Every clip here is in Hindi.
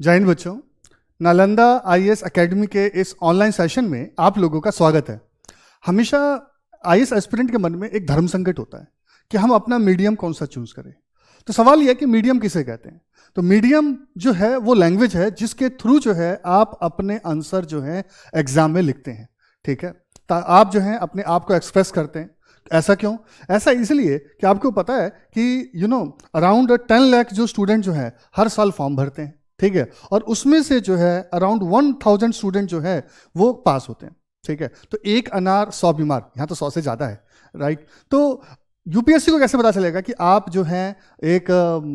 जय हिंद बच्चों। नालंदा आईएएस एकेडमी के इस ऑनलाइन सेशन में आप लोगों का स्वागत है। हमेशा आईएएस एस्पिरेंट के मन में एक धर्म संकट होता है कि हम अपना मीडियम कौन सा चूज करें। तो सवाल यह है कि मीडियम किसे कहते हैं। तो मीडियम जो है वो लैंग्वेज है जिसके थ्रू जो है आप अपने आंसर जो है एग्जाम में लिखते हैं। ठीक है, आप जो है अपने आप को एक्सप्रेस करते हैं। ऐसा क्यों? ऐसा इसलिए कि आपको पता है कि अराउंड 10 लाख जो स्टूडेंट जो है हर साल फॉर्म भरते हैं। ठीक है, और उसमें से जो है अराउंड 1000 स्टूडेंट जो है वो पास होते हैं। ठीक है, तो एक अनार 100 बीमार, यहाँ तो 100 से ज़्यादा है, राइट। तो यूपीएससी को कैसे पता चलेगा कि आप जो हैं एक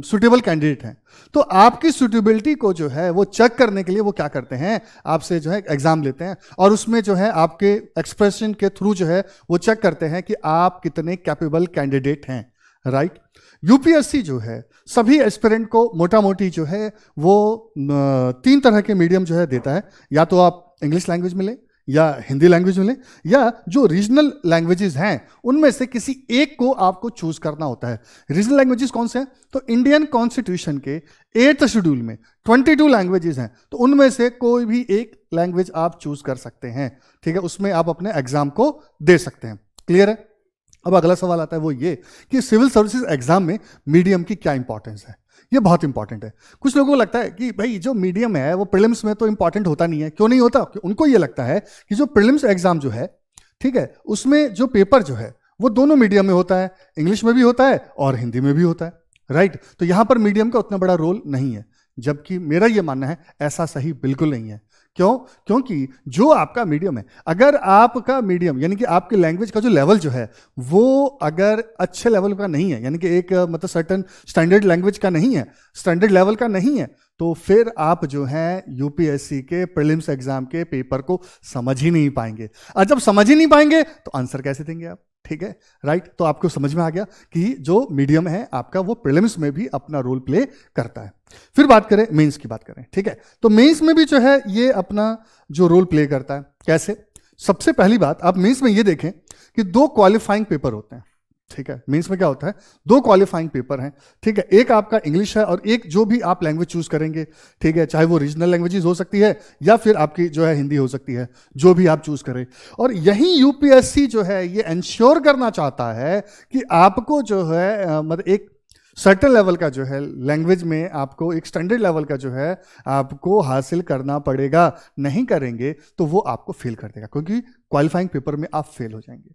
सुटेबल कैंडिडेट हैं? तो आपकी सुटेबिलिटी को जो है वो चेक करने के लिए वो क्या करते हैं, आपसे जो है एग्जाम लेते हैं और उसमें जो है आपके एक्सप्रेशन के थ्रू जो है वो चेक करते हैं कि आप कितने कैपेबल कैंडिडेट हैं, राइट। यूपीएससी जो है सभी एस्पिरेंट को मोटा मोटी जो है वो 3 तरह के मीडियम जो है देता है। या तो आप इंग्लिश लैंग्वेज में लें, या हिंदी लैंग्वेज में लें, या जो रीजनल लैंग्वेजेस हैं उनमें से किसी एक को आपको चूज करना होता है। रीजनल लैंग्वेजेस कौन से हैं? तो इंडियन कॉन्स्टिट्यूशन के 8th शेड्यूल में 22 लैंग्वेजेस हैं, तो उनमें से कोई भी एक लैंग्वेज आप चूज कर सकते हैं। ठीक है, उसमें आप अपने एग्जाम को दे सकते हैं। क्लियर है? अब अगला सवाल आता है वो ये कि सिविल सर्विसेज एग्जाम में मीडियम की क्या इंपॉर्टेंस है। ये बहुत इंपॉर्टेंट है। कुछ लोगों को लगता है कि भाई जो मीडियम है वो प्रीलिम्स में तो इंपॉर्टेंट होता नहीं है। क्यों नहीं होता? उनको ये लगता है कि जो प्रीलिम्स एग्जाम जो है, ठीक है, उसमें जो पेपर जो है वो दोनों मीडियम में होता है, इंग्लिश में भी होता है और हिंदी में भी होता है, राइट। तो यहां पर मीडियम का उतना बड़ा रोल नहीं है, जबकि मेरा ये मानना है ऐसा सही बिल्कुल नहीं है। क्यों? क्योंकि जो आपका मीडियम है, अगर आपका मीडियम यानी कि आपके लैंग्वेज का जो लेवल जो है वो अगर अच्छे लेवल का नहीं है, यानी कि एक मतलब सर्टेन स्टैंडर्ड लैंग्वेज का नहीं है, स्टैंडर्ड लेवल का नहीं है, तो फिर आप जो है यूपीएससी के प्रीलिम्स एग्जाम के पेपर को समझ ही नहीं पाएंगे। और जब समझ ही नहीं पाएंगे तो आंसर कैसे देंगे आप? ठीक है, राइट। तो आपको समझ में आ गया कि जो मीडियम है आपका वो प्रीलिम्स में भी अपना रोल प्ले करता है। फिर बात करें मेंस की बात करें। ठीक है, तो मेंस में भी जो है ये अपना जो रोल प्ले करता है। कैसे? सबसे पहली बात, आप मेंस में ये देखें कि 2 क्वालिफाइंग पेपर होते हैं। ठीक है, मेंस में क्या होता है? 2 क्वालिफाइंग पेपर हैं। ठीक है, एक आपका इंग्लिश है और एक जो भी आप लैंग्वेज चूज करेंगे। ठीक है, चाहे वो रीजनल लैंग्वेजेस हो सकती है या फिर आपकी जो है हिंदी हो सकती है, जो भी आप चूज करें। और यही यूपीएससी जो है ये इंश्योर करना चाहता है कि आपको जो है मतलब एक सर्टेन लेवल का जो है लैंग्वेज में आपको एक स्टैंडर्ड लेवल का जो है आपको हासिल करना पड़ेगा। नहीं करेंगे तो वो आपको फेल कर देगा, क्योंकि क्वालिफाइंग पेपर में आप फेल हो जाएंगे।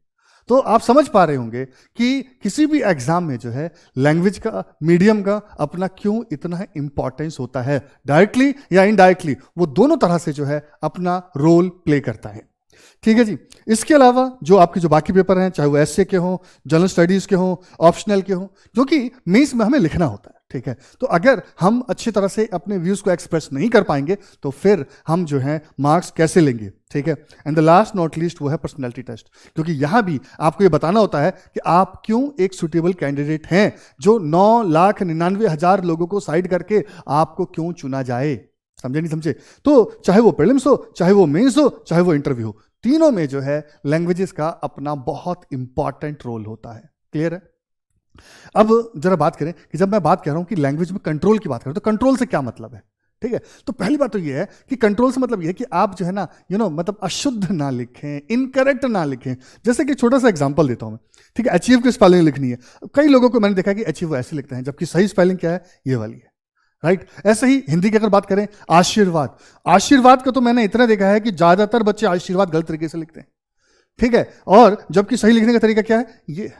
तो आप समझ पा रहे होंगे कि किसी भी एग्जाम में जो है लैंग्वेज का, मीडियम का अपना क्यों इतना इंपॉर्टेंस होता है। डायरेक्टली या इनडायरेक्टली वो दोनों तरह से जो है अपना रोल प्ले करता है। ठीक है जी। इसके अलावा जो आपके जो बाकी पेपर हैं, चाहे वो एसए के हों, जनरल स्टडीज के हों, ऑप्शनल के हों, जो कि मेंस में हमें लिखना होता है। ठीक है, तो अगर हम अच्छी तरह से अपने व्यूज को एक्सप्रेस नहीं कर पाएंगे तो फिर हम जो है मार्क्स कैसे लेंगे। ठीक है, and the last not least वो है पर्सनैलिटी टेस्ट, क्योंकि यहां भी आपको ये बताना होता है कि आप क्यों एक सुटेबल कैंडिडेट हैं, जो 9,99,000 लोगों को साइड करके आपको क्यों चुना जाए। समझे नहीं समझे? तो चाहे वो प्रीलिम्स हो, चाहे वो मेंस हो, चाहे वो इंटरव्यू हो, तीनों में जो है लैंग्वेजेस का अपना बहुत इंपॉर्टेंट रोल होता है। क्लियर है? अब जरा बात करें कि जब मैं बात कह रहा हूं कि लैंग्वेज में कंट्रोल की बात करें तो कंट्रोल से क्या मतलब है। ठीक है, तो पहली बात तो ये है कि कंट्रोल से मतलब ये है कि आप जो है ना मतलब अशुद्ध ना लिखें, इनकरेक्ट ना लिखें। जैसे कि छोटा सा एग्जांपल देता हूं मैं। ठीक है, अचीव की स्पेलिंग लिखनी है। कई लोगों को मैंने देखा है कि अचीव ऐसे लिखते हैं, जबकि सही स्पेलिंग क्या है? ये वाली है, राइट। ऐसे ही हिंदी की अगर बात करें, आशीर्वाद, आशीर्वाद का तो मैंने इतना देखा है कि ज्यादातर बच्चे आशीर्वाद गलत तरीके से लिखते हैं। ठीक है, और जबकि सही लिखने का तरीका क्या है? ये।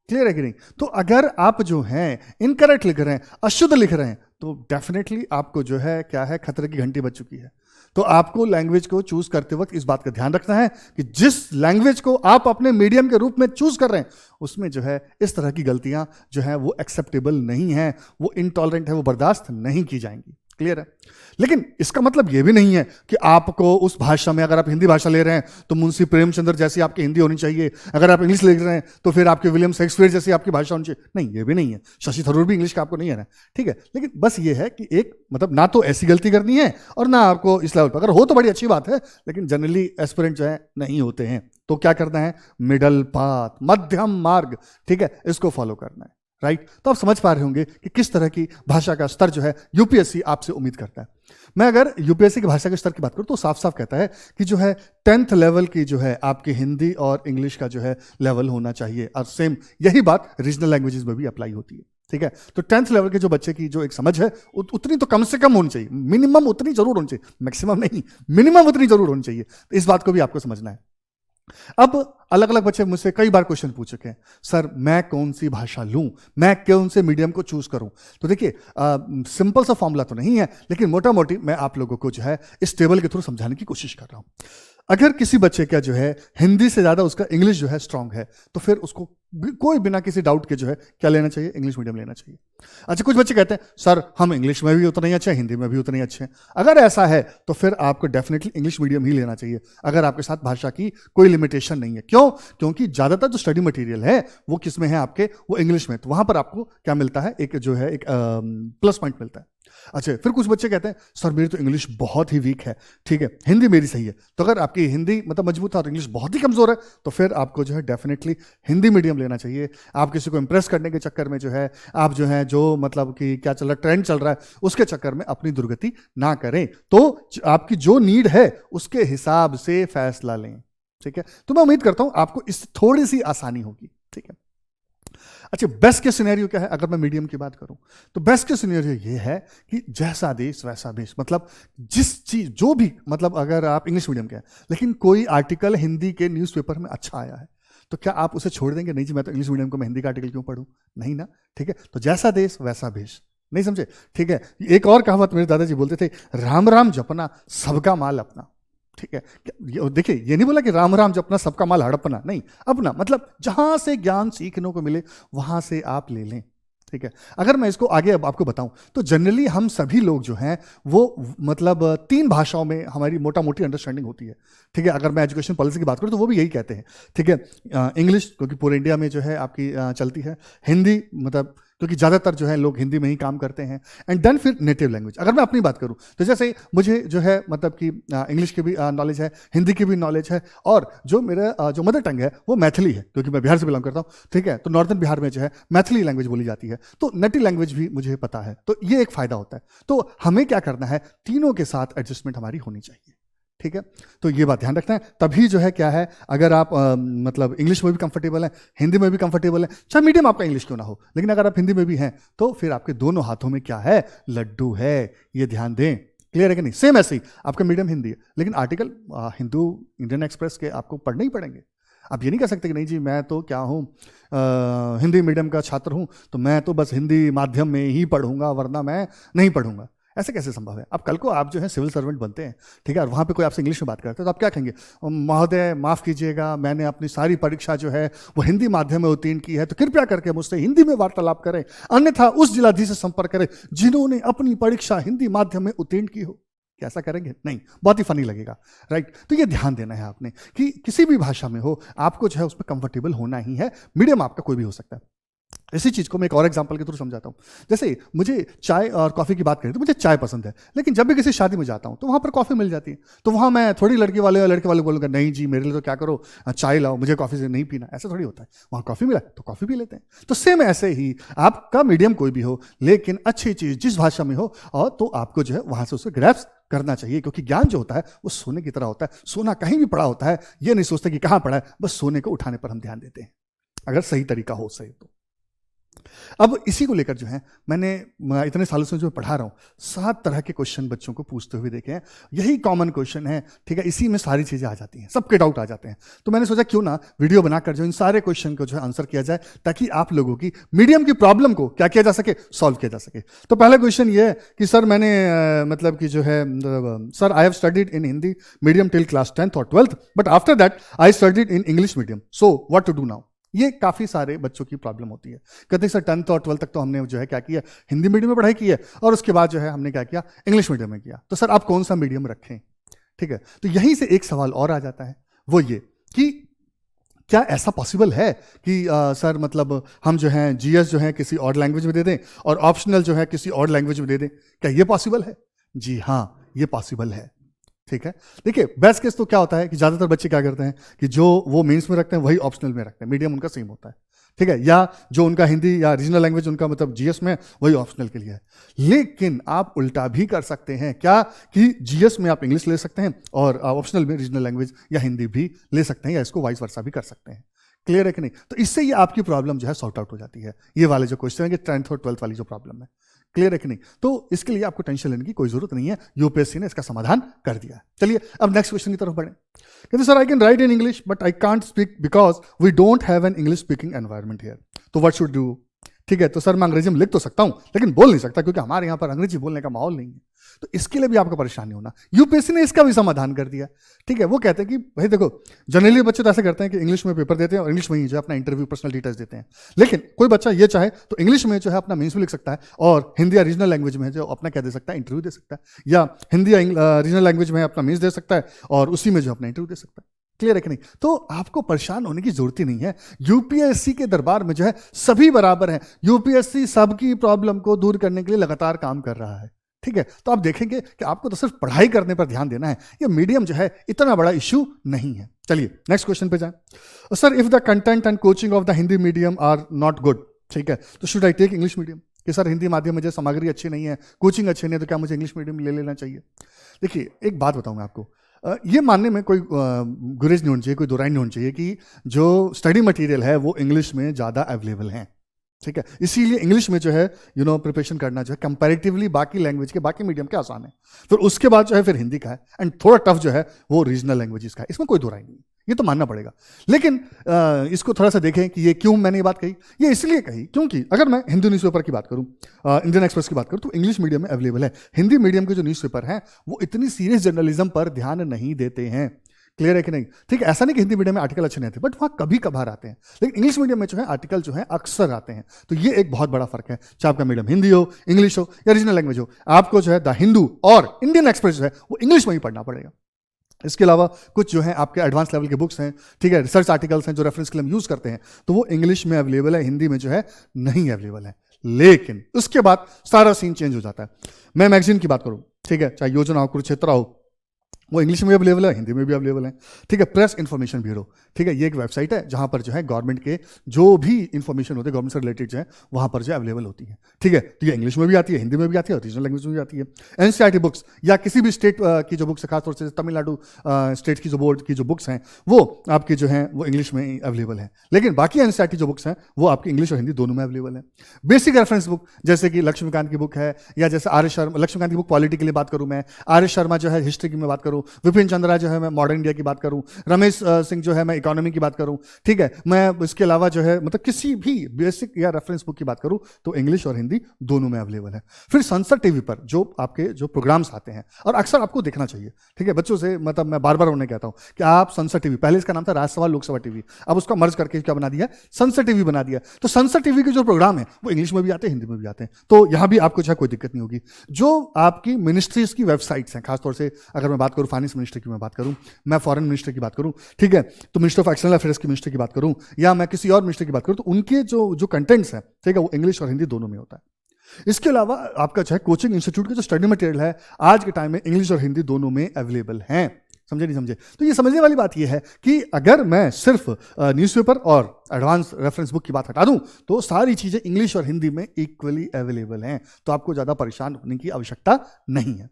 क्लियर है कि नहीं? तो अगर आप जो हैं इनकरेक्ट लिख रहे हैं, अशुद्ध लिख रहे हैं, तो डेफिनेटली आपको जो है क्या है, खतरे की घंटी बज चुकी है। तो आपको लैंग्वेज को चूज करते वक्त इस बात का ध्यान रखना है कि जिस लैंग्वेज को आप अपने मीडियम के रूप में चूज कर रहे हैं उसमें जो है इस तरह की गलतियां जो है वो एक्सेप्टेबल नहीं है, वो इनटॉलरेंट है, वो बर्दाश्त नहीं की जाएंगी। क्लियर है? लेकिन इसका मतलब यह भी नहीं है कि आपको उस भाषा में, अगर आप हिंदी भाषा ले रहे हैं तो मुंशी प्रेमचंद्र जैसी आपकी हिंदी होनी चाहिए, अगर आप इंग्लिश ले रहे हैं तो फिर आपके विलियम शेक्सपियर जैसी आपकी भाषा होनी चाहिए। नहीं, ये भी नहीं है। शशि थरूर भी इंग्लिश का आपको नहीं है ना। ठीक है, लेकिन बस ये है कि एक मतलब ना तो ऐसी गलती करनी है और ना आपको इस लेवल पर, अगर हो तो बड़ी अच्छी बात है, लेकिन जनरली एस्पिरेंट जो है नहीं होते हैं। तो क्या करना है? मिडल पाथ, मध्यम मार्ग, ठीक है, इसको फॉलो करना है। राइट। तो आप समझ पा रहे होंगे कि किस तरह की भाषा का स्तर जो है यूपीएससी आपसे उम्मीद करता है। मैं अगर यूपीएससी की भाषा के स्तर की बात करूं तो साफ साफ कहता है कि जो है 10th लेवल की जो है आपकी हिंदी और इंग्लिश का जो है लेवल होना चाहिए, और सेम यही बात रीजनल लैंग्वेजेस में भी अप्लाई होती है। ठीक है, तो 10th लेवल के जो बच्चे की जो एक समझ है उतनी तो कम से कम होनी चाहिए, मिनिमम उतनी जरूर होनी चाहिए, मैक्सिमम नहीं, मिनिमम उतनी जरूर होनी चाहिए। तो इस बात को भी आपको समझना है। अब अलग अलग बच्चे मुझसे कई बार क्वेश्चन पूछ चुके हैं, सर मैं कौन सी भाषा लूं, मैं कौन से मीडियम को चूज करूं। तो देखिए सिंपल सा फॉर्मूला तो नहीं है, लेकिन मोटा मोटी मैं आप लोगों को जो है इस टेबल के थ्रू समझाने की कोशिश कर रहा हूं। अगर किसी बच्चे का जो है हिंदी से ज्यादा उसका इंग्लिश जो है स्ट्रांग है, तो फिर उसको कोई बिना किसी डाउट के जो है क्या लेना चाहिए, इंग्लिश मीडियम लेना चाहिए। अच्छा, कुछ बच्चे कहते हैं सर हम इंग्लिश में भी उतने ही अच्छे हैं, हिंदी में भी उतने ही अच्छे हैं। अगर ऐसा है तो फिर आपको डेफिनेटली इंग्लिश मीडियम ही लेना चाहिए, अगर आपके साथ भाषा की कोई लिमिटेशन नहीं है। क्यों? क्योंकि ज्यादातर जो स्टडी मटेरियल है वो किस में है आपके, वो इंग्लिश में, तो वहां पर आपको क्या मिलता है, एक जो है एक प्लस पॉइंट मिलता है। अच्छा, फिर कुछ बच्चे कहते हैं सर मेरी तो इंग्लिश बहुत ही वीक है, ठीक है हिंदी मेरी सही है। तो अगर आपकी हिंदी मतलब मजबूत है और इंग्लिश बहुत ही कमजोर है, तो फिर आपको जो है डेफिनेटली हिंदी मीडियम लेना चाहिए। आप किसी को इंप्रेस करने के चक्कर में जो है आप जो है जो मतलब कि क्या चल रहा है, ट्रेंड चल रहा है, उसके चक्कर में अपनी दुर्गति ना करें। तो आपकी जो नीड है उसके हिसाब से फैसला लें। ठीक है, तो मैं उम्मीद करता हूं आपको इस थोड़ी सी आसानी होगी। ठीक है, अच्छा बेस्ट के सिनेरियो क्या है, अगर मैं मीडियम की बात करूं तो बेस्ट के सिनेरियो ये है कि जैसा देश वैसा भेष, मतलब जिस चीज जो भी, मतलब अगर आप इंग्लिश मीडियम के हैं लेकिन कोई आर्टिकल हिंदी के न्यूज़पेपर में अच्छा आया है, तो क्या आप उसे छोड़ देंगे? नहीं जी, मैं तो इंग्लिश मीडियम को मैं हिंदी का आर्टिकल क्यों पढूं? नहीं ना। ठीक है, तो जैसा देश वैसा भेष, नहीं समझे? ठीक है, एक और कहावत मेरे दादाजी बोलते थे, राम राम जपना सबका माल अपना। ठीक है, देखिए ये नहीं बोला कि राम राम जपना सबका माल हड़पना, नहीं, अपना मतलब जहां से ज्ञान सीखने को मिले वहां से आप ले लें। ठीक है, अगर मैं इसको आगे अब आपको बताऊं तो जनरली हम सभी लोग जो हैं वो मतलब 3 भाषाओं में हमारी मोटा मोटी अंडरस्टैंडिंग होती है। ठीक है, अगर मैं एजुकेशन पॉलिसी की बात करूं तो वो भी यही कहते हैं। ठीक है, इंग्लिश क्योंकि पूरे इंडिया में जो है आपकी चलती है, हिंदी मतलब क्योंकि ज़्यादातर जो है लोग हिंदी में ही काम करते हैं, एंड देन फिर नेटिव लैंग्वेज। अगर मैं अपनी बात करूं तो जैसे मुझे जो है मतलब कि इंग्लिश की भी नॉलेज है, हिंदी की भी नॉलेज है, और जो मेरा जो मदर टंग है वो मैथिली है, क्योंकि मैं बिहार से बिलोंग करता हूं। ठीक है, तो नॉर्दर्न बिहार में जो है मैथिली लैंग्वेज बोली जाती है, तो नेटिव लैंग्वेज भी मुझे पता है, तो ये एक फायदा होता है। तो हमें क्या करना है, तीनों के साथ एडजस्टमेंट हमारी होनी चाहिए। ठीक है, तो ये बात ध्यान रखना है, तभी जो है क्या है, अगर आप मतलब इंग्लिश में भी कंफर्टेबल हैं, हिंदी में भी कंफर्टेबल हैं, चाहे मीडियम आपका इंग्लिश क्यों ना हो, लेकिन अगर आप हिंदी में भी हैं तो फिर आपके दोनों हाथों में क्या है, लड्डू है। ये ध्यान दें। क्लियर है कि नहीं? सेम ऐसे ही आपका मीडियम हिंदी है, लेकिन आर्टिकल हिंदू इंडियन एक्सप्रेस के आपको पढ़ने ही पड़ेंगे। आप ये नहीं कह सकते कि नहीं जी मैं तो क्या हूँ हिंदी मीडियम का छात्र हूँ, तो मैं तो बस हिंदी माध्यम में ही पढ़ूंगा वरना मैं नहीं पढ़ूंगा। ऐसे कैसे संभव है? अब कल को आप जो है सिविल सर्वेंट बनते हैं, ठीक है, और वहाँ पे कोई आपसे इंग्लिश में बात करता है तो आप क्या कहेंगे, महोदय माफ़ कीजिएगा मैंने अपनी सारी परीक्षा जो है वो हिंदी माध्यम में उत्तीर्ण की है, तो कृपया करके मुझसे हिंदी में वार्तालाप करें, अन्यथा उस जिलाधीश से संपर्क करें जिन्होंने अपनी परीक्षा हिंदी माध्यम में उत्तीर्ण की हो। क्या ऐसा करेंगे? नहीं, बहुत ही फनी लगेगा, राइट। तो ये ध्यान देना है आपने कि किसी भी भाषा में हो आपको जो है उसमें कंफर्टेबल होना ही है। मीडियम आपका कोई भी हो सकता है। इसी चीज़ को मैं एक और एग्जांपल के थ्रू समझाता हूँ। जैसे मुझे चाय और कॉफ़ी की बात करें तो मुझे चाय पसंद है, लेकिन जब भी किसी शादी में जाता हूँ तो वहाँ पर कॉफ़ी मिल जाती है, तो वहाँ मैं थोड़ी लड़के वाले या लड़के वाले बोलूँगा नहीं जी मेरे लिए तो क्या करो चाय लाओ, मुझे कॉफ़ी से नहीं पीना। ऐसा थोड़ी होता है, वहाँ कॉफ़ी मिला तो कॉफ़ी पी लेते हैं। तो सेम ऐसे ही आपका मीडियम कोई भी हो, लेकिन अच्छी चीज़ जिस भाषा में हो और तो आपको जो है वहाँ से उसे ग्रैप्स करना चाहिए, क्योंकि ज्ञान जो होता है वो सोने की तरह होता है। सोना कहीं भी पड़ा होता है, ये नहीं सोचते कि कहाँ पड़ा है, बस सोने को उठाने पर हम ध्यान देते हैं, अगर सही तरीका हो सही तो। अब इसी को लेकर जो है मैंने इतने सालों से जो पढ़ा रहा हूँ 7 तरह के क्वेश्चन बच्चों को पूछते हुए देखे हैं। यही कॉमन क्वेश्चन है, ठीक है, इसी में सारी चीज़ें आ जाती हैं, सबके डाउट आ जाते हैं। तो मैंने सोचा क्यों ना वीडियो बनाकर जो इन सारे क्वेश्चन को जो है आंसर किया जाए, ताकि आप लोगों की मीडियम की प्रॉब्लम को क्या किया जा सके, सॉल्व किया जा सके। तो पहला क्वेश्चन ये है कि सर मैंने मतलब कि जो है sir I have studied in Hindi medium till class 10th और 12th, but after that I studied in English medium, so what to do now. ये काफ़ी सारे बच्चों की प्रॉब्लम होती है। कहते हैं सर 10th और 12th तक तो हमने जो है क्या किया, हिंदी मीडियम में पढ़ाई की है, और उसके बाद जो है हमने क्या किया, इंग्लिश मीडियम में किया। तो सर आप कौन सा मीडियम रखें? ठीक है, तो यहीं से एक सवाल और आ जाता है, वो ये कि क्या ऐसा पॉसिबल है कि सर मतलब हम जो है जीएस जो है किसी और लैंग्वेज में दे दें और ऑप्शनल जो है किसी और लैंग्वेज में दे दें? क्या ये पॉसिबल है? जी हाँ, ये पॉसिबल है। ठीक है, देखिए बेस्ट केस तो क्या होता है कि ज्यादातर बच्चे क्या करते हैं कि जो वो मेंस में रखते हैं वही ऑप्शनल में रखते हैं, मीडियम उनका सेम होता है। ठीक है, या जो उनका हिंदी या रीजनल लैंग्वेज उनका मतलब जीएस में है, वही ऑप्शनल के लिए है। लेकिन आप उल्टा भी कर सकते हैं क्या, कि जीएस में आप इंग्लिश ले सकते हैं और ऑप्शनल में रीजनल लैंग्वेज या हिंदी भी ले सकते हैं, या इसको वाइस वर्सा भी कर सकते हैं। क्लियर है कि नहीं? तो इससे ये आपकी प्रॉब्लम जो है सॉर्ट आउट हो जाती है, ये वाले जो क्वेश्चन है कि 10th और 12th वाली जो प्रॉब्लम है। क्लियर है कि नहीं? तो इसके लिए आपको टेंशन लेने की कोई जरूरत नहीं है, यूपीएससी ने इसका समाधान कर दिया है। चलिए अब नेक्स्ट क्वेश्चन की तरफ बढ़ें। कहते sir I can write in English but I can't speak because we don't have an English speaking environment here, तो व्हाट शुड डू? ठीक है, तो सर मैं अंग्रेजी में लिख तो सकता हूं लेकिन बोल नहीं सकता, क्योंकि हमारे यहां पर अंग्रेजी बोलने का माहौल नहीं है। तो इसके लिए भी आपको परेशान नहीं होना, यूपीएससी ने इसका भी समाधान कर दिया। ठीक है, वो कहते हैं कि भाई देखो, जनरली बच्चे तो ऐसे करते हैं कि इंग्लिश में पेपर देते हैं और इंग्लिश में ही जो है अपना इंटरव्यू पर्सनल डिटेल्स देते हैं। लेकिन कोई बच्चा ये चाहे तो इंग्लिश में जो है अपना मेंस भी लिख सकता है, और हिंदी या रीजनल लैंग्वेज में जो अपना क्या दे सकता है, इंटरव्यू दे सकता है, या हिंदी या रीजनल लैंग्वेज में अपना मेंस दे सकता है और उसी में जो अपना इंटरव्यू दे सकता है। क्लियर है कि नहीं? तो आपको परेशान होने की जरूरत ही नहीं है, यूपीएससी के दरबार में जो है सभी बराबर हैं। यूपीएससी सबकी प्रॉब्लम को दूर करने के लिए लगातार काम कर रहा है। ठीक है, तो आप देखेंगे कि आपको तो सिर्फ पढ़ाई करने पर ध्यान देना है, ये मीडियम जो है इतना बड़ा इश्यू नहीं है। चलिए नेक्स्ट क्वेश्चन पे जाएं। Sir if the content and coaching of the Hindi medium are not good, ठीक है, तो should I take English medium? कि सर हिंदी माध्यम में जो सामग्री अच्छी नहीं है, कोचिंग अच्छी नहीं है, तो क्या मुझे इंग्लिश मीडियम ले लेना चाहिए? देखिए एक बात बताऊं मैं आपको, ये मानने में कोई गुरेज नहीं होनी चाहिए, कोई दोराई नहीं होनी चाहिए कि जो स्टडी मटेरियल है वो इंग्लिश में ज़्यादा अवेलेबल है। ठीक है, इसीलिए इंग्लिश में जो है प्रिपरेशन करना जो है कंपैरेटिवली बाकी लैंग्वेज के, बाकी मीडियम के आसान है। फिर उसके बाद जो है फिर हिंदी का है, एंड थोड़ा टफ जो है वो रीजनल लैंग्वेजेस का है, इसमें कोई दोराई नहीं, ये तो मानना पड़ेगा। लेकिन इसको थोड़ा सा देखें कि ये क्यों मैंने ये बात कही। ये इसलिए कही क्योंकि अगर मैं हिंदू न्यूज़पेपर की बात करूं, इंडियन एक्सप्रेस की बात करूं, तो इंग्लिश मीडियम में अवेलेबल है। हिंदी मीडियम के जो न्यूज़पेपर हैं वो इतनी सीरियस जर्नलिज्म पर ध्यान नहीं देते हैं। क्लियर है कि नहीं? ठीक है, ऐसा नहीं कि हिंदी मीडियम में आर्टिकल अच्छे नहीं आते, बट वहाँ कभी कभार आते हैं, लेकिन इंग्लिश मीडियम में जो है आर्टिकल जो है अक्सर आते हैं। तो ये एक बहुत बड़ा फर्क है, चाहे आपका मीडियम हिंदी हो, इंग्लिश हो या रीजनल लैंग्वेज हो, आपको जो है द हिंदू और इंडियन एक्सप्रेस जो है वो इंग्लिश में ही पढ़ना पड़ेगा। इसके अलावा कुछ जो है आपके एडवांस लेवल के बुक्स हैं, ठीक है, रिसर्च आर्टिकल्स हैं जो रेफरेंस के लिए हम यूज करते हैं, तो वो इंग्लिश में अवेलेबल है, हिंदी में जो है नहीं अवेलेबल है। लेकिन उसके बाद सारा सीन चेंज हो जाता है। मैं मैगजीन की बात करूं, ठीक है, चाहे योजना हो, कुरुक्षेत्र हो, वो इंग्लिश में भी अवेलेबल है, हिंदी में भी अवेलेबल है। ठीक है, प्रेस इन्फॉर्मेशन ब्यूरो, ठीक है, ये एक वेबसाइट है जहां पर जो है गवर्नमेंट के जो भी इंफॉर्मेशन होते हैं गवर्नमेंट से रिलेटेड जो है वहां पर जो अवेलेबल होती है। ठीक है, तो ये इंग्लिश में भी आती है, हिंदी में भी आती है और रीजनल लैंग्वेज में भी आती है। एनसीईआरटी बुक्स या किसी भी स्टेट की जो बुक्स है, खासतौर से तमिलनाडु स्टेट की जो बोर्ड की जो बुक्स हैं वो आपकी जो है वो इंग्लिश में अवेलेबल है। लेकिन बाकी एनसीईआरटी जो बुक्स हैं वो आपकी इंग्लिश और हिंदी दोनों में अवेलेबल है। बेसिक रेफरेंस बुक जैसे कि लक्ष्मीकांत की बुक है, या जैसे आर एस शर्मा, लक्ष्मीकांत की बुक पॉलिटी के लिए बात करूं मैं, आर एस शर्मा जो है हिस्ट्री की मैं बात करूं, विपिन चंद्रा जो है मैं मॉडर्न इंडिया की बात करूं, रमेश सिंह जो है मैं इकोनॉमी की बात करूं, ठीक है, मैं इसके अलावा जो है मतलब किसी भी बेसिक या रेफरेंस बुक की बात करूं तो इंग्लिश और हिंदी दोनों में अवेलेबल है। फिर संसद टीवी पर जो आपके जो प्रोग्राम्स आते हैं, और अक्सर आपको देखना चाहिए, ठीक है, बच्चों से मतलब मैं बार बार उन्हें कहता हूं कि आप संसद टीवी, पहले इसका नाम था राज्यसभा लोकसभा टीवी, अब उसका मर्ज करके क्या बना दिया, संसद टीवी बना दिया। तो संसद टीवी के जो प्रोग्राम है वो इंग्लिश में भी आते हैं, हिंदी में भी आते हैं, तो यहां भी आपको चाहे कोई दिक्कत नहीं होगी। जो आपकी मिनिस्ट्रीज की वेबसाइट्स हैं, खासतौर से अगर मैं बात करूं फाइनेंस मिनिस्ट्री की मैं बात करूं, मैं फॉरेन मिनिस्टर की बात करूं, ठीक है, तो मिनिस्टर ऑफ एक्सटर्नल अफेयर्स की मिनिस्टर की बात करूं, या मैं किसी और मिनिस्टर की बात करूं, तो उनके जो कंटेंट्स हैं, ठीक है, वो इंग्लिश और हिंदी दोनों में होता है। इसके अलावा आपका चाहे कोचिंग इंस्टीट्यूट का जो स्टडी मटेरियल है आज के टाइम में इंग्लिश और हिंदी दोनों में अवेलेबल हैं। समझे नहीं समझे? तो ये समझने वाली बात ये है कि अगर मैं सिर्फ न्यूज़पेपर और एडवांस रेफरेंस बुक की बात हटा दूं तो सारी चीजें इंग्लिश और हिंदी में इक्वली अवेलेबल हैं, तो आपको ज्यादा परेशान होने की आवश्यकता नहीं है।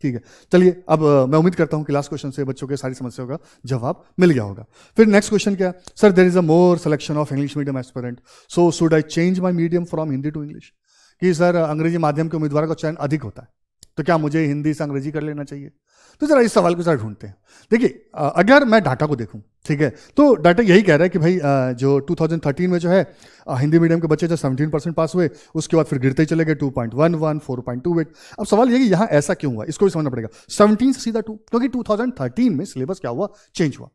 ठीक है, चलिए अब मैं उम्मीद करता हूं कि लास्ट क्वेश्चन से बच्चों के सारी समस्याओं का जवाब मिल गया होगा। फिर नेक्स्ट क्वेश्चन क्या? Sir there is a more selection of English medium aspirant, so should I change my medium from Hindi to English? कि सर अंग्रेजी माध्यम के उम्मीदवारों का चयन अधिक होता है, तो क्या मुझे हिंदी से अंग्रेजी कर लेना चाहिए? तो जरा इस सवाल को जरा ढूंढते हैं। देखिए अगर मैं डाटा को देखूं, ठीक है, तो डाटा यही कह रहा है कि भाई जो 2013 में जो है हिंदी मीडियम के बच्चे जो 17% पास हुए, उसके बाद फिर गिरते ही चले गए 2.11, 4.28। अब सवाल ये कि यहाँ ऐसा क्यों हुआ, इसको भी समझना पड़ेगा। 17 से सीधा 2, क्योंकि 2013 में सिलेबस क्या हुआ, चेंज हुआ।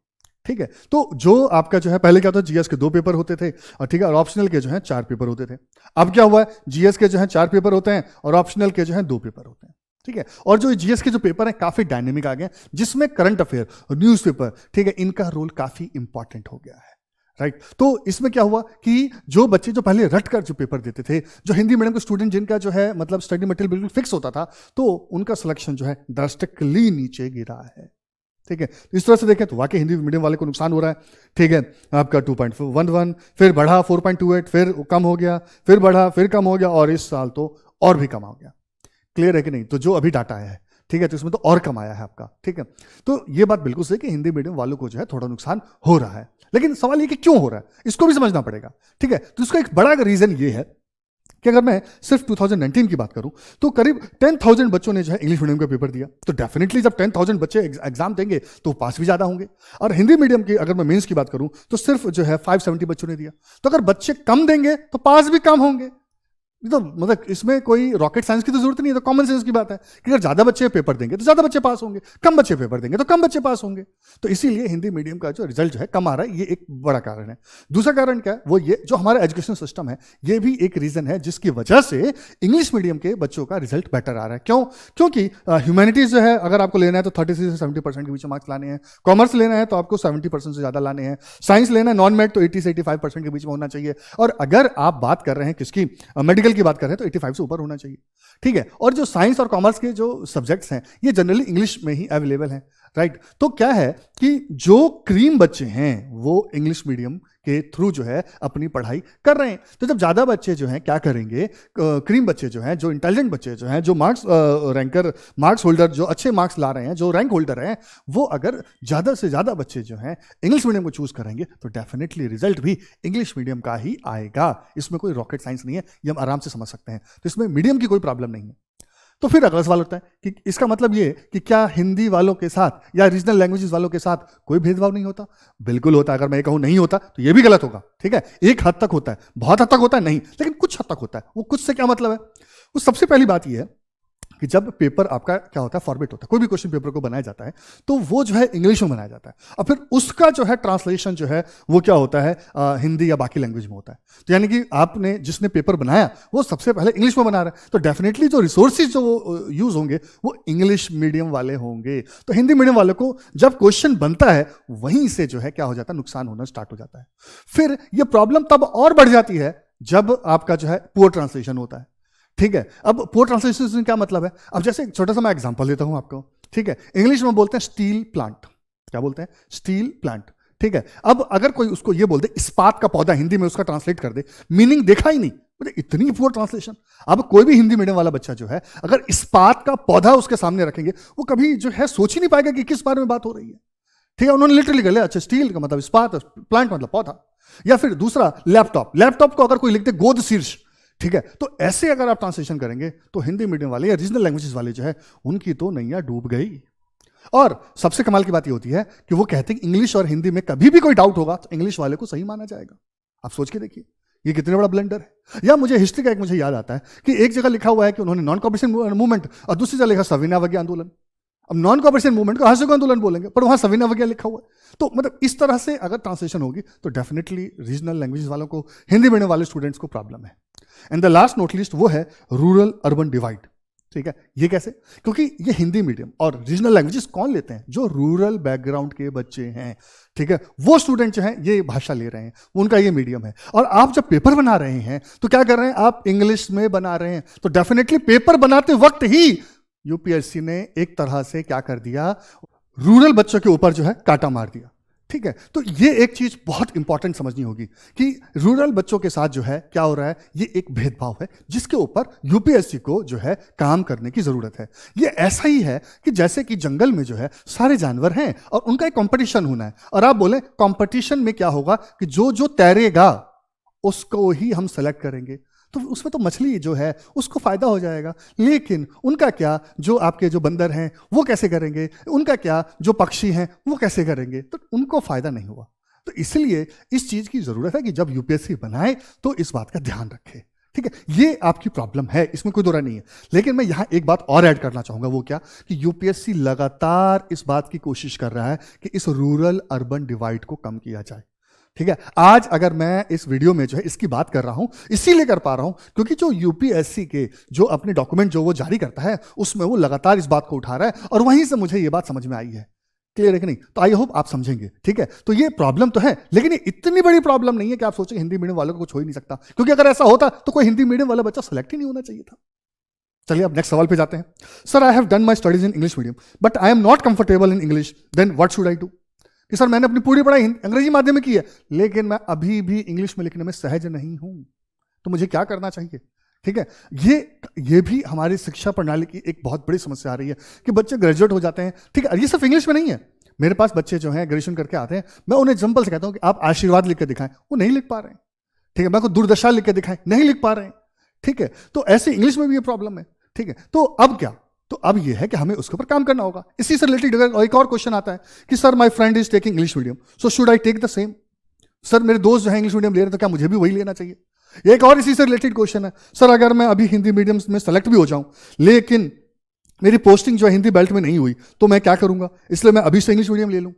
ठीक है, तो जो आपका जो है पहले क्या होता है, जीएस के 2 पेपर होते थे, और ठीक है, और ऑप्शनल के जो है 4 पेपर होते थे। अब क्या हुआ है, जीएस के जो है 4 पेपर होते हैं और ऑप्शनल के जो है 2 पेपर होते हैं। ठीक है, और जो जीएस के जो पेपर हैं काफी डायनेमिक आ गए, जिसमें करंट अफेयर और न्यूज़पेपर, ठीक है, इनका रोल काफी इंपॉर्टेंट हो गया है। राइट, तो इसमें क्या हुआ कि जो बच्चे जो पहले रट कर जो पेपर देते थे, जो हिंदी मीडियम के स्टूडेंट जिनका जो है मतलब स्टडी मटेरियल बिल्कुल फिक्स होता था, तो उनका सिलेक्शन जो है ड्रास्टिकली नीचे गिरा है। ठीक है, तो इस तरह से देखें तो वाकई हिंदी मीडियम वाले को नुकसान हो रहा है। ठीक है, आपका 2.11 फिर बढ़ा 4.28, फिर कम हो गया, फिर बढ़ा, फिर कम हो गया, और इस साल तो और भी कम हो गया। क्लियर है कि नहीं? तो जो अभी डाटा आया है, ठीक है, तो इसमें तो और कम आया है आपका। ठीक है, तो ये बात बिल्कुल सही कि हिंदी मीडियम वालों को जो है थोड़ा नुकसान हो रहा है, लेकिन सवाल ये कि क्यों हो रहा है, इसको भी समझना पड़ेगा। ठीक है, तो इसका एक बड़ा रीजन ये है कि अगर मैं सिर्फ 2019 की बात करूं तो करीब 10,000 बच्चों ने जो है इंग्लिश मीडियम का पेपर दिया। तो डेफिनेटली जब 10,000 बच्चे एग्जाम देंगे तो पास भी ज्यादा होंगे। और हिंदी मीडियम की अगर मैं मेंस की बात करूं तो सिर्फ जो है 570 बच्चों ने दिया। तो अगर बच्चे कम देंगे तो पास भी कम होंगे। तो मतलब इसमें कोई रॉकेट साइंस की तो जरूरत नहीं है, तो कॉमन सेंस की बात है कि अगर ज्यादा बच्चे पेपर देंगे तो ज्यादा बच्चे पास होंगे, कम बच्चे पेपर देंगे तो कम बच्चे पास होंगे। तो इसीलिए हिंदी मीडियम का जो रिजल्ट जो है कम आ रहा है, ये एक बड़ा कारण है। दूसरा कारण क्या है, वो ये जो हमारा एजुकेशन सिस्टम है, ये भी एक रीजन है जिसकी वजह से इंग्लिश मीडियम के बच्चों का रिजल्ट बेटर आ रहा है। क्यों? क्योंकि ह्यूमैनिटीज जो है अगर आपको लेना है तो 33 से 70% के बीच मार्क्स लाने हैं, कॉमर्स लेना है तो आपको 70% से ज्यादा लाने हैं, साइंस लेना है नॉन मेड तो 80 से 85% के बीच में होना चाहिए, और अगर आप बात कर रहे हैं किसकी, मेडिकल की बात कर रहे हैं तो 85 से ऊपर होना चाहिए। ठीक है, और जो साइंस और कॉमर्स के जो सब्जेक्ट्स हैं ये जनरली इंग्लिश में ही अवेलेबल हैं। राइट, तो क्या है कि जो क्रीम बच्चे हैं वो इंग्लिश मीडियम के थ्रू जो है अपनी पढ़ाई कर रहे हैं। तो जब ज्यादा बच्चे जो हैं क्या करेंगे, क्रीम बच्चे जो हैं, जो इंटेलिजेंट बच्चे जो हैं, जो मार्क्स रैंकर, मार्क्स होल्डर, जो अच्छे मार्क्स ला रहे हैं, जो रैंक होल्डर हैं, वो अगर ज्यादा से ज्यादा बच्चे जो हैं इंग्लिश मीडियम को चूज करेंगे तो डेफिनेटली रिजल्ट भी इंग्लिश मीडियम का ही आएगा। इसमें कोई रॉकेट साइंस नहीं है, ये हम आराम से समझ सकते हैं। तो इसमें मीडियम की कोई प्रॉब्लम नहीं है। तो फिर अगला सवाल होता है कि इसका मतलब ये कि क्या हिंदी वालों के साथ या रीजनल लैंग्वेजेस वालों के साथ कोई भेदभाव नहीं होता? बिल्कुल होता है। अगर मैं ये कहूं नहीं होता तो ये भी गलत होगा। ठीक है, एक हद तक होता है, बहुत हद तक होता है नहीं, लेकिन कुछ हद तक होता है। वो कुछ से क्या मतलब है? वो सबसे पहली बात ये है कि जब पेपर आपका क्या होता है, फॉर्मेट होता है, कोई भी क्वेश्चन पेपर को बनाया जाता है तो वो जो है इंग्लिश में बनाया जाता है, और फिर उसका जो है ट्रांसलेशन जो है वो क्या होता है, हिंदी या बाकी लैंग्वेज में होता है। तो यानी कि आपने जिसने पेपर बनाया वो सबसे पहले इंग्लिश में बना रहा है, तो डेफिनेटली जो रिसोर्सेज जो यूज होंगे वो इंग्लिश मीडियम वाले होंगे। तो हिंदी मीडियम वालों को जब क्वेश्चन बनता है वहीं से जो है क्या हो जाता है, नुकसान होना स्टार्ट हो जाता है। फिर ये प्रॉब्लम तब और बढ़ जाती है जब आपका जो है पुअर ट्रांसलेशन होता है। ठीक है, अब पुअर ट्रांसलेशन से क्या मतलब है? अब जैसे एक छोटा सा मैं एग्जांपल देता हूं आपको। ठीक है, इंग्लिश में बोलते हैं स्टील प्लांट। क्या बोलते हैं? Steel plant. ठीक है, अब अगर कोई उसको ये बोल दे इस्पात का पौधा, हिंदी में उसका ट्रांसलेट कर दे, मीनिंग देखा ही नहीं, मतलब इतनी पुअर ट्रांसलेशन। अब कोई भी हिंदी मीडियम वाला बच्चा जो है अगर इस्पात का पौधा उसके सामने रखेंगे वो कभी जो है सोच ही नहीं पाएगा कि किस बारे में बात हो रही है। ठीक है, उन्होंने लिटरली कर लिया, अच्छा स्टील का मतलब इस्पात, प्लांट मतलब पौधा। या फिर दूसरा लैपटॉप, लैपटॉप को अगर कोई लिखते गोद शीर्ष। ठीक है, तो ऐसे अगर आप ट्रांसलेशन करेंगे तो हिंदी मीडियम वाले या रीजनल लैंग्वेजेस वाले जो है उनकी तो नैया डूब गई। और सबसे कमाल की बात ये होती है कि वो कहते हैं कि इंग्लिश और हिंदी में कभी भी कोई डाउट होगा तो इंग्लिश वाले को सही माना जाएगा। आप सोच के देखिए ये कितने बड़ा ब्लंडर है। या मुझे हिस्ट्री का एक मुझे याद आता है कि एक जगह लिखा हुआ है कि उन्होंने नॉन कॉपरेशन मूवमेंट, और दूसरी जगह लिखा सविनय अवज्ञा आंदोलन। अब नॉन कॉपरेशन मूवमेंट को असहयोग आंदोलन बोलेंगे, पर वहां सविनय अवज्ञा लिखा हुआ है। तो मतलब इस तरह से अगर ट्रांसलेशन होगी तो डेफिनेटली रीजनल लैंग्वेजेस वालों को, हिंदी मीडियम वाले स्टूडेंट्स को प्रॉब्लम है। And the last note list वो है रूरल अर्बन डिवाइड। ठीक है, ये कैसे? क्योंकि ये हिंदी मीडियम और रीजनल लैंग्वेजेस कौन लेते हैं? जो रूरल बैकग्राउंड के बच्चे हैं। ठीक है, वो स्टूडेंट जो हैं ये भाषा ले रहे हैं, उनका ये मीडियम है। और आप जब पेपर बना रहे हैं तो क्या कर रहे हैं? आप इंग्लिश में बना रहे हैं। तो डेफिनेटली पेपर बनाते वक्त ही यूपीएससी ने एक तरह से क्या कर दिया, रूरल बच्चों के ऊपर जो है कांटा मार दिया। ठीक है, तो ये एक चीज बहुत इंपॉर्टेंट समझनी होगी कि रूरल बच्चों के साथ जो है क्या हो रहा है, ये एक भेदभाव है जिसके ऊपर यूपीएससी को जो है काम करने की जरूरत है। ये ऐसा ही है कि जैसे कि जंगल में जो है सारे जानवर हैं और उनका एक कंपटीशन होना है, और आप बोले कंपटीशन में क्या होगा कि जो जो तैरेगा उसको ही हम सेलेक्ट करेंगे, तो उसमें तो मछली जो है उसको फायदा हो जाएगा। लेकिन उनका क्या, जो आपके जो बंदर हैं वो कैसे करेंगे, उनका क्या, जो पक्षी हैं वो कैसे करेंगे, तो उनको फायदा नहीं हुआ। तो इसलिए इस चीज की जरूरत है कि जब यूपीएससी बनाए तो इस बात का ध्यान रखे। ठीक है, ये आपकी प्रॉब्लम है, इसमें कोई दो राय नहीं है। लेकिन मैं यहां एक बात और ऐड करना चाहूंगा, वो क्या कि यूपीएससी लगातार इस बात की कोशिश कर रहा है कि इस रूरल अर्बन डिवाइड को कम किया जाए। ठीक है, आज अगर मैं इस वीडियो में जो है इसकी बात कर रहा हूं, इसीलिए कर पा रहा हूं क्योंकि जो यूपीएससी के जो अपने डॉक्यूमेंट जो वो जारी करता है उसमें वो लगातार इस बात को उठा रहा है, और वहीं से मुझे ये बात समझ में आई है। क्लियर है कि नहीं? तो आई होप आप समझेंगे। ठीक है, तो ये प्रॉब्लम तो है, लेकिन ये इतनी बड़ी प्रॉब्लम नहीं है कि आप सोचें हिंदी मीडियम वालों को कुछ हो ही नहीं सकता, क्योंकि अगर ऐसा होता तो कोई हिंदी मीडियम वाला बच्चा सेलेक्ट ही नहीं होना चाहिए था। चलिए अब नेक्स्ट सवाल पे जाते हैं। Sir, I have done my studies in English medium but I am not comfortable in English, then what should I do? कि सर मैंने अपनी पूरी पढ़ाई अंग्रेजी माध्यम में की है, लेकिन मैं अभी भी इंग्लिश में लिखने में सहज नहीं हूं, तो मुझे क्या करना चाहिए? ठीक है, ये भी हमारी शिक्षा प्रणाली की एक बहुत बड़ी समस्या आ रही है कि बच्चे ग्रेजुएट हो जाते हैं, ठीक है, ये सिर्फ इंग्लिश में नहीं है। मेरे पास बच्चे जो हैं ग्रेजुएशन करके आते हैं, मैं उन्हें एग्जाम्पल से कहता हूं कि आप आशीर्वाद लिख के दिखाएं, वो नहीं लिख पा रहे हैं। ठीक है, मैं को दुर्दशा लिख के दिखाएं, नहीं लिख पा रहे हैं। ठीक है, तो ऐसे इंग्लिश में भी ये प्रॉब्लम है। ठीक है, तो अब क्या? तो अब ये है कि हमें उसके ऊपर काम करना होगा। इसी से रिलेटेड एक और क्वेश्चन आता है कि sir my friend is taking English medium, so should I take the same? Sir मेरे दोस्त जो है इंग्लिश मीडियम ले रहे हैं, तो क्या मुझे भी वही लेना चाहिए? एक और इसी से रिलेटेड क्वेश्चन है, सर अगर मैं अभी हिंदी मीडियम में सेलेक्ट भी हो जाऊं, लेकिन मेरी पोस्टिंग जो है हिंदी बेल्ट में नहीं हुई, तो मैं क्या करूंगा? इसलिए मैं अभी से इंग्लिश मीडियम ले लूं।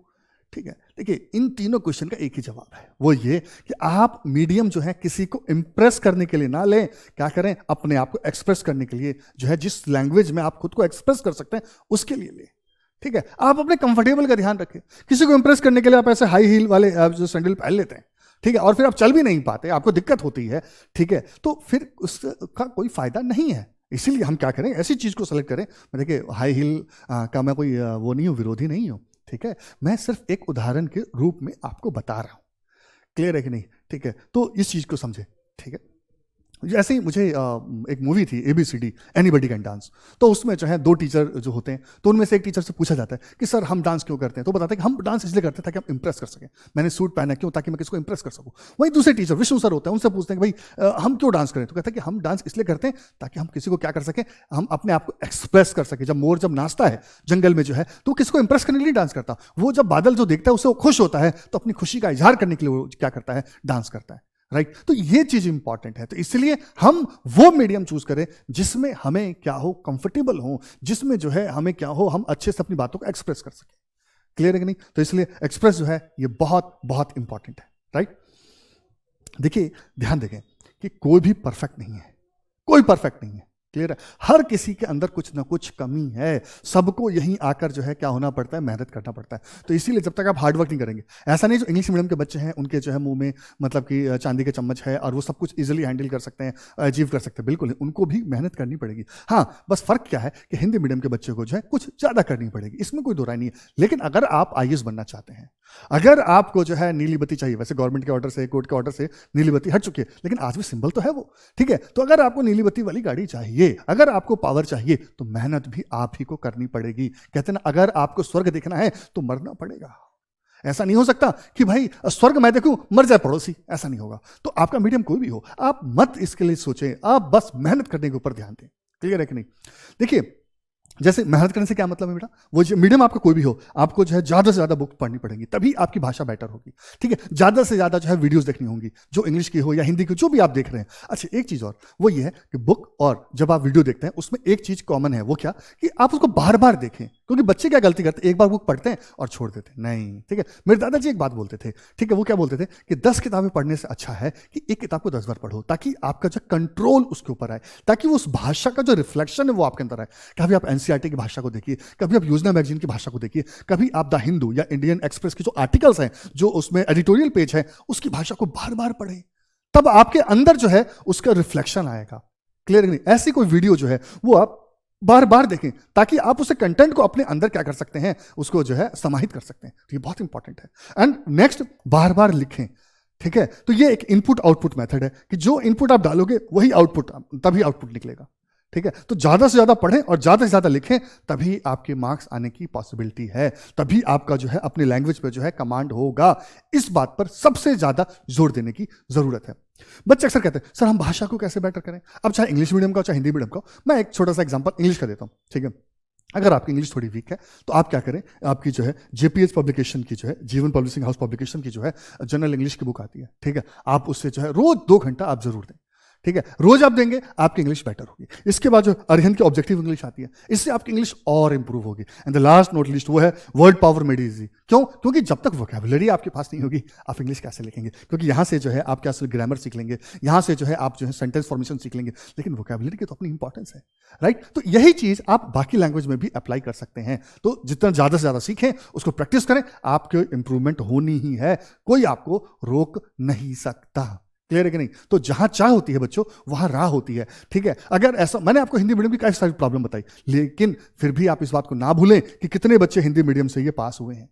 ठीक है, देखिए इन तीनों क्वेश्चन का एक ही जवाब है, वो ये कि आप मीडियम जो है किसी को इंप्रेस करने के लिए ना लें, क्या करें? अपने आप को एक्सप्रेस करने के लिए, जो है जिस लैंग्वेज में आप खुद को एक्सप्रेस कर सकते हैं उसके लिए लें। ठीक है, आप अपने कंफर्टेबल का ध्यान रखें। किसी को इंप्रेस करने के लिए आप ऐसे हाई हील वाले जो सैंडल पहन लेते हैं, ठीक है, और फिर आप चल भी नहीं पाते, आपको दिक्कत होती है, ठीक है, तो फिर उसका कोई फायदा नहीं है। इसीलिए हम क्या करें, ऐसी चीज को सेलेक्ट करें। देखिए हाई हील का मैं कोई वो नहीं हूं, विरोधी नहीं हूं, ठीक है, मैं सिर्फ एक उदाहरण के रूप में आपको बता रहा हूं। क्लियर है कि नहीं? ठीक है, तो इस चीज को समझे। ठीक है, जैसे ही मुझे एक मूवी थी ABCD, एनीबडी कैन डांस, तो उसमें जो है दो टीचर जो होते हैं, तो उनमें से एक टीचर से पूछा जाता है कि सर हम डांस क्यों करते हैं? तो बताते हैं कि हम डांस इसलिए करते हैं ताकि हम इंप्रेस कर सकें। मैंने सूट पहना क्यों? ताकि मैं किसको इंप्रेस कर सकूं। वही दूसरे टीचर विष्णु सर होते हैं, उनसे पूछते हैं कि भाई हम क्यों डांस करें? तो कहते हैं कि हम डांस इसलिए करते हैं ताकि हम किसी को क्या कर सकें, हम अपने आप को एक्सप्रेस कर सकें। जब मोर जब नाचता है जंगल में जो है, तो किसको इंप्रेस करने के लिए डांस करता? वो जब बादल जो देखता है उससे वो खुश होता है, तो अपनी खुशी का इजहार करने के लिए वो क्या करता है? डांस करता है। राइट, तो ये चीज इंपॉर्टेंट है। तो इसलिए हम वो मीडियम चूज करें जिसमें हमें क्या हो, कंफर्टेबल हो, जिसमें जो है हमें क्या हो, हम अच्छे से अपनी बातों को एक्सप्रेस कर सकें। क्लियर है कि नहीं? तो इसलिए एक्सप्रेस जो है ये बहुत बहुत इंपॉर्टेंट है। राइट, देखिए ध्यान देखें कि कोई भी परफेक्ट नहीं है, कोई परफेक्ट नहीं है। क्लियर है, हर किसी के अंदर कुछ ना कुछ कमी है, सबको यहीं आकर जो है क्या होना पड़ता है? मेहनत करना पड़ता है। तो इसीलिए जब तक आप हार्ड वर्क नहीं करेंगे, ऐसा नहीं जो इंग्लिश मीडियम के बच्चे हैं उनके जो है मुंह में मतलब कि चांदी के चम्मच है और वो सब कुछ इजीली हैंडल कर सकते हैं, अचीव कर सकते हैं, बिल्कुल नहीं, उनको भी मेहनत करनी पड़ेगी। हाँ, बस फर्क क्या है कि हिंदी मीडियम के बच्चे को जो है कुछ ज्यादा करनी पड़ेगी, इसमें कोई दो राय नहीं है। लेकिन अगर आप IAS बनना चाहते हैं, अगर आपको जो है नीली बत्ती चाहिए, वैसे गवर्नमेंट के ऑर्डर से, कोर्ट के ऑर्डर से नीली बत्ती हट चुकी है, लेकिन आज भी सिंबल तो है वो। ठीक है, तो अगर आपको नीली बत्ती वाली गाड़ी चाहिए, अगर आपको पावर चाहिए, तो मेहनत भी आप ही को करनी पड़ेगी। कहते हैं ना, अगर आपको स्वर्ग देखना है तो मरना पड़ेगा। ऐसा नहीं हो सकता कि भाई स्वर्ग मैं देखूं मर जाए पड़ोसी, ऐसा नहीं होगा। तो आपका मीडियम कोई भी हो, आप मत इसके लिए सोचें, आप बस मेहनत करने के ऊपर ध्यान दें। क्लियर है कि नहीं? देखिए जैसे मेहनत करने से क्या मतलब है बेटा, वो जो मीडियम आपका कोई भी हो, आपको जो है ज्यादा से ज्यादा बुक पढ़नी पड़ेगी, तभी आपकी भाषा बेटर होगी। ठीक है, ज्यादा से ज्यादा जो है वीडियोस देखनी होंगी, जो इंग्लिश की हो या हिंदी की, जो भी आप देख रहे हैं। अच्छा, एक चीज और, वो ये है कि बुक और जब आप वीडियो देखते हैं उसमें एक चीज कॉमन है, वो क्या कि आप उसको बार बार देखें। क्योंकि बच्चे क्या गलती करते हैं, एक बार बुक पढ़ते हैं और छोड़ देते हैं। नहीं, ठीक है, मेरे दादाजी एक बात बोलते थे, ठीक है, वो क्या बोलते थे कि 10 किताबें पढ़ने से अच्छा है कि एक किताब को 10 बार पढ़ो, ताकि आपका जो कंट्रोल उसके ऊपर आए, ताकि उस भाषा का जो रिफ्लेक्शन है वो आपके अंदर आए। कभी आप NCERT की भाषा को देखिए, कभी आप योजना मैगजीन की भाषा को देखिए, कभी आप द हिंदू या इंडियन एक्सप्रेस की जो आर्टिकल्स हैं, जो उसमें एडिटोरियल पेज है, उसकी भाषा को बार बार पढ़ें, तब आपके अंदर जो है उसका रिफ्लेक्शन आएगा। क्लियर नहीं? ऐसी कोई वीडियो जो है वो आप बार बार देखें, ताकि आप उसे कंटेंट को अपने अंदर क्या कर सकते हैं, उसको जो है समाहित कर सकते हैं। तो ये बहुत इंपॉर्टेंट है। एंड नेक्स्ट, बार बार लिखें। ठीक है, तो ये एक इनपुट आउटपुट मेथड है कि जो इनपुट आप डालोगे वही आउटपुट, तभी आउटपुट निकलेगा। ठीक है, तो ज्यादा से ज्यादा पढ़ें और ज्यादा से ज्यादा लिखें, तभी आपके मार्क्स आने की पॉसिबिलिटी है, तभी आपका जो है अपनी लैंग्वेज पे जो है कमांड होगा। इस बात पर सबसे ज्यादा जोर देने की जरूरत है। बच्चे अक्सर कहते हैं सर हम भाषा को कैसे बेटर करें, अब चाहे इंग्लिश मीडियम का हो चाहे हिंदी मीडियम का हो। मैं एक छोटा सा एग्जांपल इंग्लिश का देता हूं। ठीक है, अगर आपकी इंग्लिश थोड़ी वीक है तो आप क्या करें, आपकी जो है JPH पब्लिकेशन की जो है, जीवन पब्लिशिंग हाउस पब्लिकेशन की जो है जनरल इंग्लिश की बुक आती है। ठीक है, आप उससे जो है रोज 2 घंटा आप जरूर दें। ठीक है, रोज आप देंगे, आपकी इंग्लिश बेटर होगी। इसके बाद जो अरिहंत की ऑब्जेक्टिव इंग्लिश आती है, इससे आपकी इंग्लिश और इंप्रूव होगी। And the last note list वो है वर्ड पावर मेड इजी। क्यों? क्योंकि जब तक वोकैबुलरी आपके पास नहीं होगी, आप इंग्लिश कैसे लिखेंगे? क्योंकि यहां से जो है आप क्या सिर्फ ग्रामर सीख लेंगे, यहां से जो है आप जो है सेंटेंस फॉर्मेशन सीख लेंगे, लेकिन वोकैबुलरी की तो अपनी इंपॉर्टेंस है। राइट, तो यही चीज आप बाकी लैंग्वेज में भी अप्लाई कर सकते हैं। तो जितना ज्यादा से ज्यादा सीखें, उसको प्रैक्टिस करें, आपके इंप्रूवमेंट होनी ही है, कोई आपको रोक नहीं सकता। क्लियर है कि नहीं? तो जहां चाह होती है बच्चों, वहां राह होती है। ठीक है, अगर ऐसा, मैंने आपको हिंदी मीडियम की काफी सारी प्रॉब्लम बताई, लेकिन फिर भी आप इस बात को ना भूलें कि कितने बच्चे हिंदी मीडियम से ये पास हुए हैं,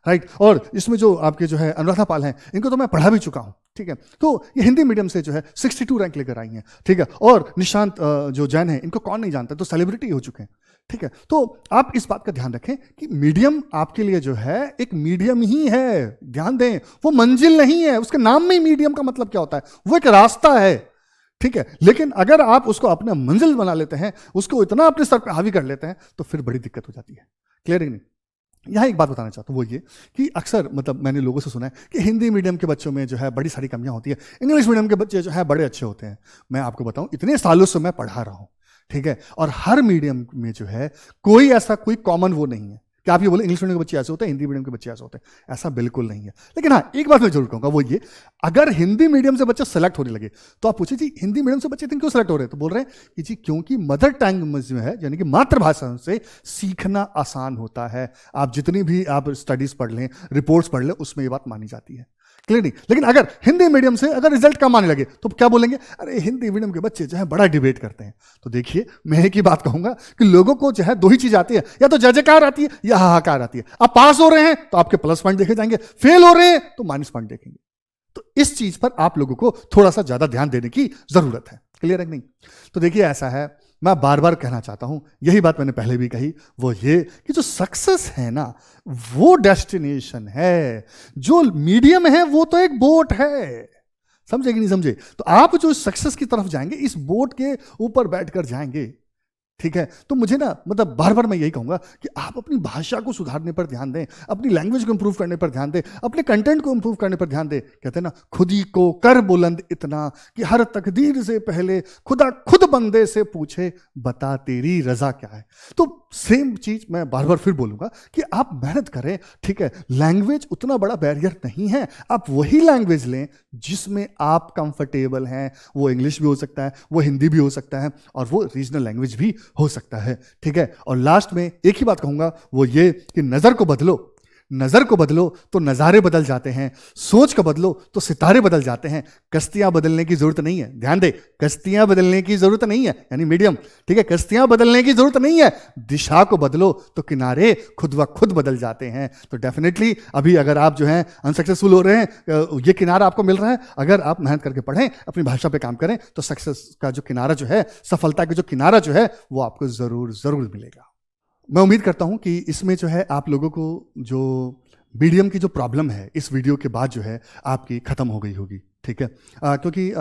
राइट। और इसमें जो आपके जो है अनुराधा पाल हैं, इनको तो मैं पढ़ा भी चुका हूं। ठीक है, तो ये हिंदी मीडियम से जो है 62 रैंक लेकर आई हैं। ठीक है, और निशांत जो जैन है, इनको कौन नहीं जानता, तो सेलिब्रिटी हो चुके हैं। ठीक है, तो आप इस बात का ध्यान रखें कि मीडियम आपके लिए जो है एक मीडियम ही है, ध्यान दें, वो मंजिल नहीं है। उसके नाम में ही मीडियम का मतलब क्या होता है, वो एक रास्ता है। ठीक है, लेकिन अगर आप उसको अपना मंजिल बना लेते हैं, उसको इतना अपने सर पे हावी कर लेते हैं, तो फिर बड़ी दिक्कत हो जाती है। क्लियर है कि नहीं? यहाँ एक बात बताना चाहता हूँ, वो ये कि अक्सर मतलब मैंने लोगों से सुना है कि हिंदी मीडियम के बच्चों में जो है बड़ी सारी कमियां होती है, इंग्लिश मीडियम के बच्चे जो है बड़े अच्छे होते हैं। मैं आपको बताऊं, इतने सालों से मैं पढ़ा रहा हूँ, ठीक है, और हर मीडियम में जो है कोई ऐसा कोई कॉमन वो नहीं है कि आप ये बोले इंग्लिश मीडियम के बच्चे ऐसे होते हैं, हिंदी मीडियम के बच्चे ऐसे होते हैं। ऐसा बिल्कुल नहीं है। लेकिन हाँ, एक बात मैं जरूर कहूँगा, वो ये, अगर हिंदी मीडियम से बच्चे सेलेक्ट होने लगे तो आप पूछे जी हिंदी मीडियम से बच्चे क्यों सेलेक्ट हो रहे हैं, तो बोल रहे हैं कि जी क्योंकि मदर टंग में है, यानी कि मातृभाषा से सीखना आसान होता है। आप जितनी भी आप स्टडीज पढ़ लें, रिपोर्ट्स पढ़ लें, उसमें ये बात मानी जाती है। क्लियर नहीं? लेकिन अगर हिंदी मीडियम से अगर रिजल्ट कम आने लगे तो क्या बोलेंगे, अरे हिंदी मीडियम के बच्चे जो है बड़ा डिबेट करते हैं। तो देखिए, मैं एक ही बात कहूंगा कि लोगों को जो है दो ही चीज आती है, या तो जय जयकार आती है या हाहाकार आती है। आप पास हो रहे हैं तो आपके प्लस पॉइंट देखे जाएंगे, फेल हो रहे हैं तो माइनस पॉइंट देखेंगे। तो इस चीज पर आप लोगों को थोड़ा सा ज्यादा ध्यान देने की जरूरत है। क्लियर है कि नहीं? तो देखिए, ऐसा है, मैं बार बार कहना चाहता हूं, यही बात मैंने पहले भी कही, वो ये कि जो सक्सेस है ना, वो डेस्टिनेशन है, जो मीडियम है वो तो एक बोट है। समझे कि नहीं समझे? तो आप जो सक्सेस की तरफ जाएंगे, इस बोट के ऊपर बैठकर जाएंगे। ठीक है, तो मुझे ना मतलब बार बार मैं यही कहूंगा कि आप अपनी भाषा को सुधारने पर ध्यान दें, अपनी लैंग्वेज को इंप्रूव करने पर ध्यान दें, अपने कंटेंट को इंप्रूव करने पर ध्यान दें। कहते हैं ना, खुद ही को कर बुलंद इतना कि हर तकदीर से पहले खुदा खुद बंदे से पूछे, बता तेरी रजा क्या है। तो सेम चीज मैं बार बार फिर बोलूंगा कि आप मेहनत करें। ठीक है, लैंग्वेज उतना बड़ा बैरियर नहीं है। आप वही लैंग्वेज लें जिसमें आप कंफर्टेबल हैं। वो इंग्लिश भी हो सकता है, वो हिंदी भी हो सकता है, और वो रीजनल लैंग्वेज भी हो सकता है। ठीक है, और लास्ट में एक ही बात कहूंगा, वो ये कि नजर को बदलो। नजर को बदलो तो नजारे बदल जाते हैं, सोच को बदलो तो सितारे बदल जाते हैं। कश्तियां बदलने की जरूरत नहीं है, ध्यान दे, कश्तियां बदलने की जरूरत नहीं है, यानी मीडियम। ठीक है, कश्तियां बदलने की जरूरत नहीं है, दिशा को बदलो तो किनारे खुद व खुद बदल जाते हैं। तो डेफिनेटली अभी अगर आप जो है अनसक्सेसफुल हो रहे हैं, ये किनारा आपको मिल रहा है। अगर आप मेहनत करके पढ़ें, अपनी भाषा पे काम करें, तो सक्सेस का जो किनारा जो है, सफलता का जो किनारा जो है, वो आपको जरूर जरूर मिलेगा। मैं उम्मीद करता हूं कि इसमें जो है आप लोगों को जो मीडियम की जो प्रॉब्लम है, इस वीडियो के बाद जो है आपकी खत्म हो गई होगी। ठीक है, क्योंकि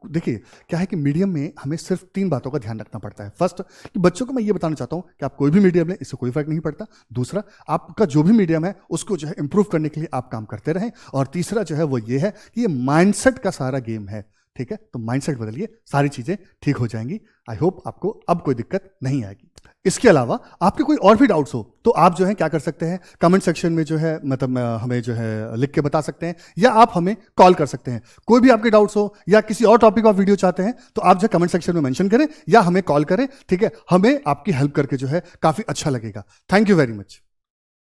देखिए क्या है कि मीडियम में हमें सिर्फ 3 बातों का ध्यान रखना पड़ता है। फर्स्ट, कि बच्चों को मैं ये बताना चाहता हूँ कि आप कोई भी मीडियम लें, इससे कोई फर्क नहीं पड़ता। दूसरा, आपका जो भी मीडियम है उसको जो है इंप्रूव करने के लिए आप काम करते रहें। और तीसरा जो है वो ये है कि ये माइंडसेट का सारा गेम है। ठीक है, तो माइंडसेट बदलिए, सारी चीजें ठीक हो जाएंगी। आई होप आपको अब कोई दिक्कत नहीं आएगी। इसके अलावा आपके कोई और भी डाउट्स हो तो आप जो है क्या कर सकते हैं, कमेंट सेक्शन में जो है मतलब हमें जो है लिख के बता सकते हैं, या आप हमें कॉल कर सकते हैं। कोई भी आपके डाउट्स हो या किसी और टॉपिक ऑफ वीडियो चाहते हैं तो आप जो कमेंट सेक्शन में मेंशन करें या हमें कॉल करें। ठीक है, हमें आपकी हेल्प करके जो है काफी अच्छा लगेगा। Thank you very much.